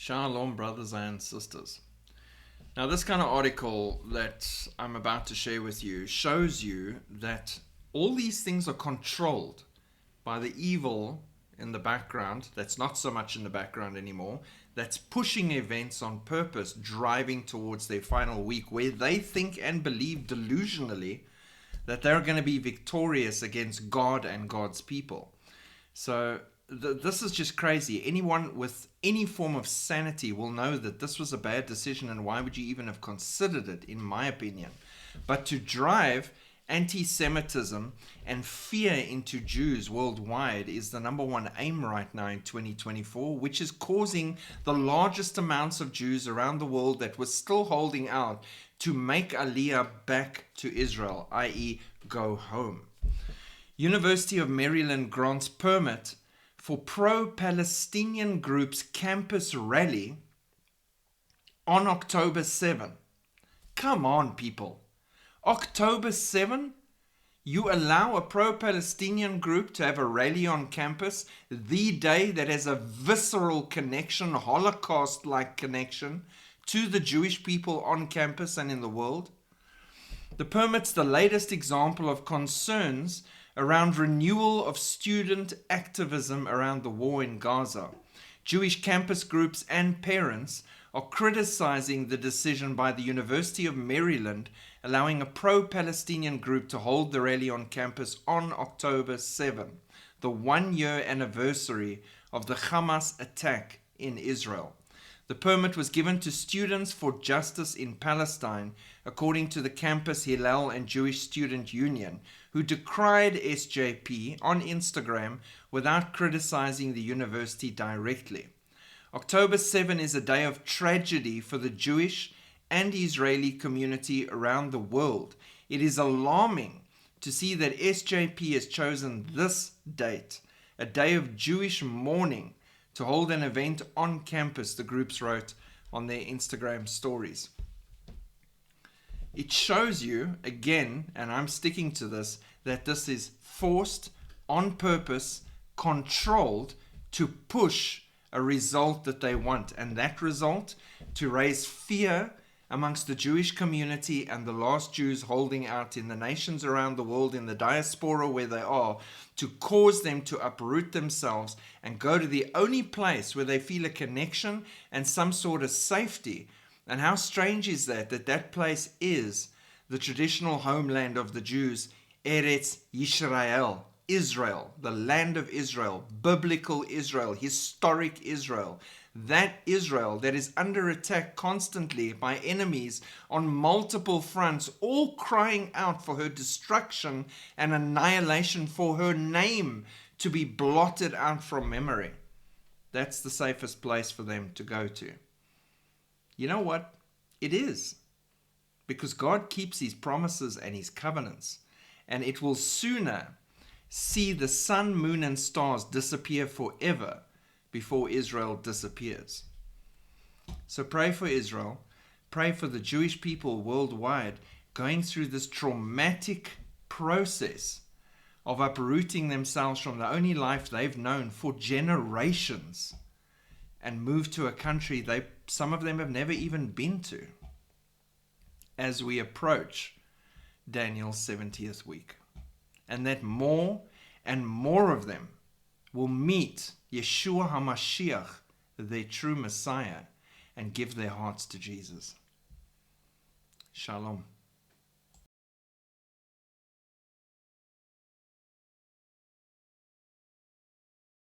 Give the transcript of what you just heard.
Shalom, brothers and sisters. Now, this kind of article that I'm about to share with you shows you that all these things are controlled by the evil in the background, that's not so much in the background anymore, that's pushing events on purpose, driving towards their final week, where they think and believe delusionally that they're going to be victorious against God and God's people. So this is just crazy. Anyone with any form of sanity will know that this was a bad decision, and why would you even have considered it, in my opinion? But to drive anti-Semitism and fear into Jews worldwide is the number one aim right now in 2024, which is causing the largest amounts of Jews around the world that were still holding out to make Aliyah back to Israel, i.e. go home. University of Maryland grants permit for pro-Palestinian group's campus rally on October 7. Come on, people. October 7? You allow a pro-Palestinian group to have a rally on campus the day that has a visceral connection, Holocaust-like connection, to the Jewish people on campus and in the world? The permit's the latest example of concerns around renewal of student activism around the war in Gaza. Jewish campus groups and parents are criticizing the decision by the University of Maryland allowing a pro-Palestinian group to hold the rally on campus on October 7, the one-year anniversary of the Hamas attack in Israel. The permit was given to Students for Justice in Palestine, according to the Campus Hillel and Jewish Student Union, who decried SJP on Instagram without criticizing the university directly. October 7 is a day of tragedy for the Jewish and Israeli community around the world. It is alarming to see that SJP has chosen this date, a day of Jewish mourning, to hold an event on campus, the groups wrote on their Instagram stories. It shows you, again, and I'm sticking to this, that this is forced, on purpose, controlled to push a result that they want. And that result, to raise fear amongst the Jewish community and the last Jews holding out in the nations around the world, in the diaspora where they are, to cause them to uproot themselves and go to the only place where they feel a connection and some sort of safety. And how strange is that that place is the traditional homeland of the Jews, Eretz Yisrael, Israel, the land of Israel, biblical Israel, historic Israel. That Israel that is under attack constantly by enemies on multiple fronts, all crying out for her destruction and annihilation, for her name to be blotted out from memory. That's the safest place for them to go to. You know what? It is. Because God keeps his promises and his covenants. And it will sooner see the sun, moon, and stars disappear forever before Israel disappears. So pray for Israel. Pray for the Jewish people worldwide going through this traumatic process of uprooting themselves from the only life they've known for generations and move to a country some of them have never even been to, as we approach Daniel's 70th week. And that more and more of them will meet Yeshua HaMashiach, their true Messiah, and give their hearts to Jesus. Shalom.